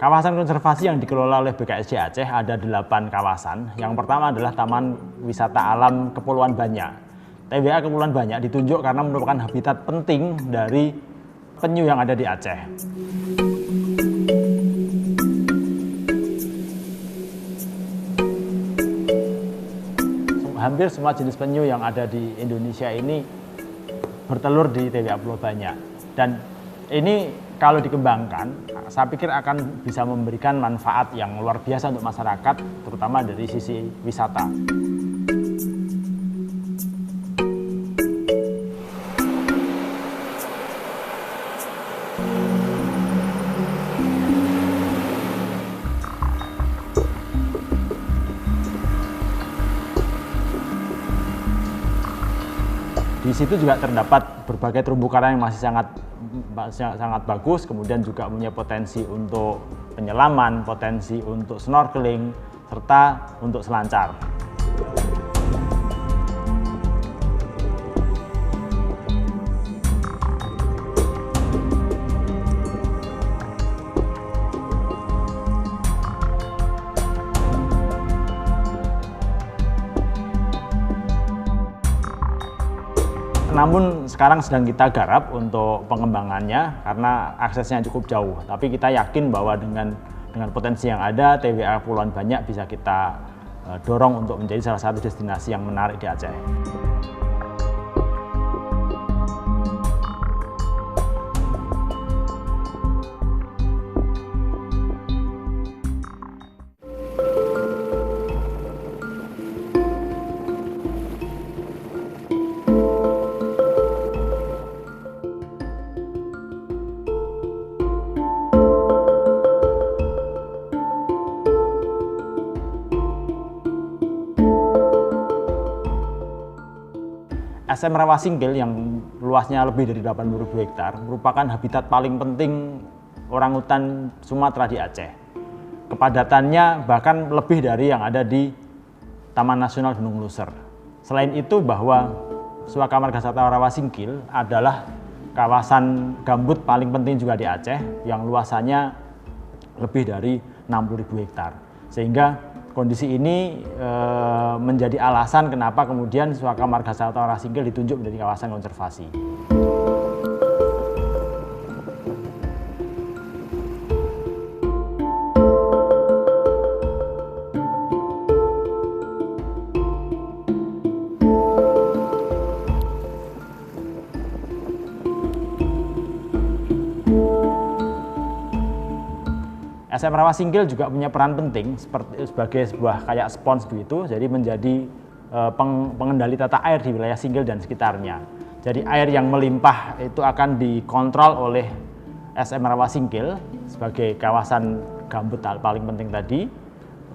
Kawasan konservasi yang dikelola oleh BKSD Aceh ada 8 kawasan. Yang pertama adalah Taman Wisata Alam Kepulauan Banyak. TWA Kepulauan Banyak ditunjuk karena merupakan habitat penting dari penyu yang ada di Aceh. Hampir semua jenis penyu yang ada di Indonesia ini bertelur di TWA Pulau Banyak. Dan ini kalau dikembangkan, saya pikir akan bisa memberikan manfaat yang luar biasa untuk masyarakat, terutama dari sisi wisata. Di situ juga terdapat berbagai terumbu karang yang masih sangat bagus, kemudian juga punya potensi untuk penyelaman, potensi untuk snorkeling, serta untuk selancar. Namun sekarang sedang kita garap untuk pengembangannya karena aksesnya cukup jauh. Tapi kita yakin bahwa dengan potensi yang ada, TWA Kepulauan Banyak bisa kita dorong untuk menjadi salah satu destinasi yang menarik di Aceh. SM Rawasinggil yang luasnya lebih dari 80.000 hektar merupakan habitat paling penting orangutan Sumatera di Aceh. Kepadatannya bahkan lebih dari yang ada di Taman Nasional Gunung Luser. Selain itu bahwa Suaka Margasatwa Rawasinggil adalah kawasan gambut paling penting juga di Aceh yang luasannya lebih dari 60.000 hektar. Sehingga kondisi ini menjadi alasan kenapa kemudian Suaka Margasatwa Rawasinggil ditunjuk menjadi kawasan konservasi. SM Rawasinggil juga punya peran penting sebagai sebuah kayak spons gitu, jadi menjadi pengendali tata air di wilayah Singgil dan sekitarnya. Jadi air yang melimpah itu akan dikontrol oleh SM Rawasinggil sebagai kawasan gambut paling penting tadi.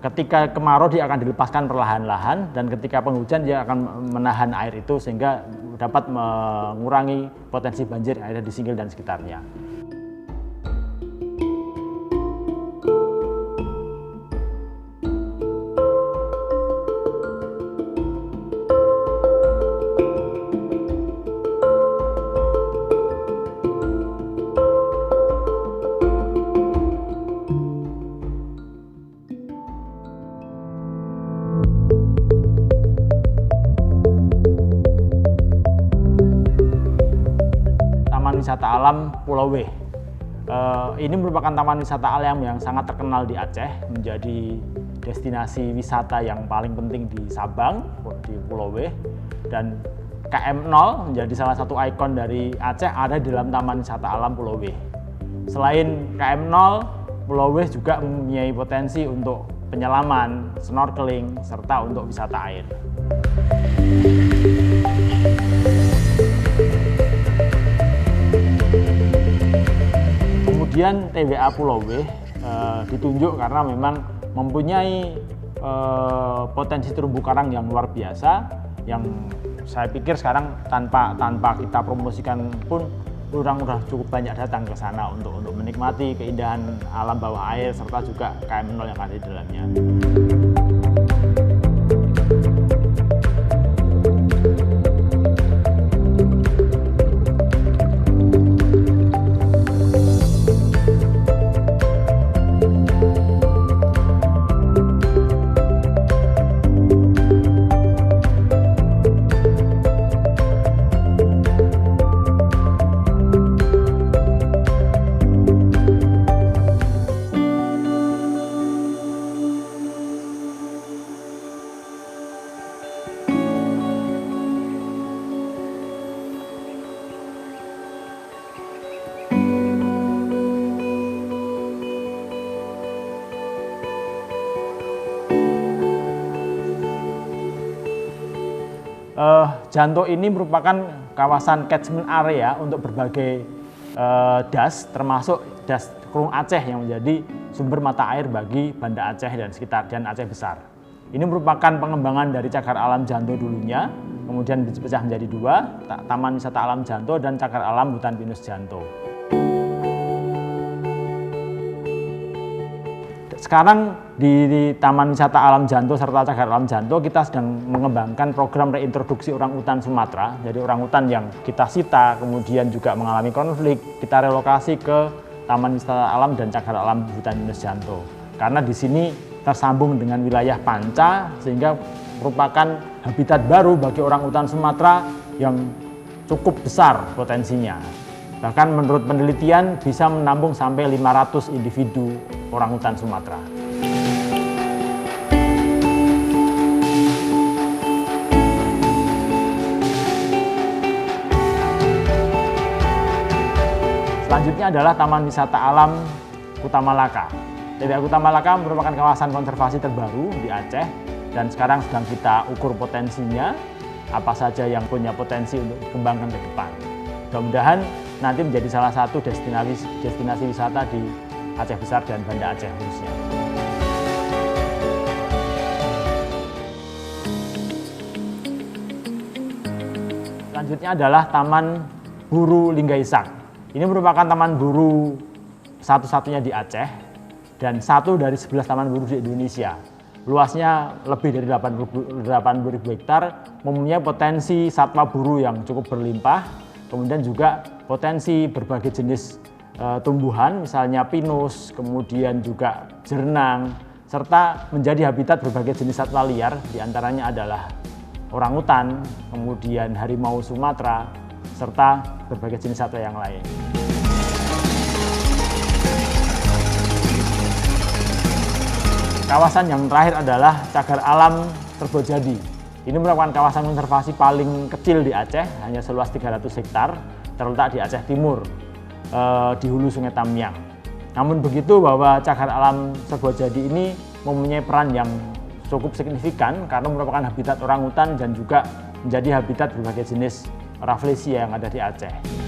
Ketika kemarau dia akan dilepaskan perlahan-lahan, dan ketika penghujan dia akan menahan air itu sehingga dapat mengurangi potensi banjir yang ada di Singgil dan sekitarnya. Wisata Alam Pulau W. Ini merupakan taman wisata alam yang sangat terkenal di Aceh, menjadi destinasi wisata yang paling penting di Sabang, di Pulau W, dan KM0 menjadi salah satu ikon dari Aceh ada di dalam Taman Wisata Alam Pulau W. Selain KM0, Pulau W juga mempunyai potensi untuk penyelaman, snorkeling, serta untuk wisata air. Kemudian TWA Pulau W ditunjuk karena memang mempunyai potensi terumbu karang yang luar biasa, yang saya pikir sekarang tanpa kita promosikan pun orang udah cukup banyak datang ke sana untuk menikmati keindahan alam bawah air serta juga KM0 yang ada di dalamnya. Janto ini merupakan kawasan catchment area untuk berbagai das, termasuk das Krung Aceh yang menjadi sumber mata air bagi Banda Aceh dan sekitar dan Aceh besar. Ini merupakan pengembangan dari Cagar Alam Janto dulunya, kemudian dipecah menjadi dua, Taman Wisata Alam Janto dan Cagar Alam Hutan Pinus Janto. Sekarang di Taman Wisata Alam Janto serta Cagar Alam Janto kita sedang mengembangkan program reintroduksi orangutan Sumatera. Jadi orangutan yang kita sita kemudian juga mengalami konflik, kita relokasi ke Taman Wisata Alam dan Cagar Alam Hutan Pinus Janto. Karena di sini tersambung dengan wilayah Panca sehingga merupakan habitat baru bagi orangutan Sumatera yang cukup besar potensinya. Bahkan menurut penelitian bisa menampung sampai 500 individu orangutan Sumatera. Selanjutnya adalah Taman Wisata Alam Kuta Malaka. TWA Kuta Malaka merupakan kawasan konservasi terbaru di Aceh dan sekarang sedang kita ukur potensinya, apa saja yang punya potensi untuk dikembangkan ke depan. Mudah-mudahan nanti menjadi salah satu destinasi wisata di Aceh besar dan Banda Aceh khususnya. Selanjutnya adalah Taman Buru Linggaisak. Ini merupakan taman buru satu-satunya di Aceh dan satu dari 11 taman buru di Indonesia. Luasnya lebih dari 80.000 hektar, mempunyai potensi satwa buru yang cukup berlimpah, kemudian juga potensi berbagai jenis tumbuhan, misalnya pinus, kemudian juga jernang, serta menjadi habitat berbagai jenis satwa liar, diantaranya adalah orangutan, kemudian harimau Sumatera, serta berbagai jenis satwa yang lain. Kawasan yang terakhir adalah Cagar Alam Terbojadi. Ini merupakan kawasan konservasi paling kecil di Aceh, hanya seluas 300 hektar, terletak di Aceh Timur, di hulu Sungai Tamiang. Namun begitu bahwa Cagar Alam Terbojadi ini mempunyai peran yang cukup signifikan karena merupakan habitat orangutan dan juga menjadi habitat berbagai jenis rafflesia yang ada di Aceh.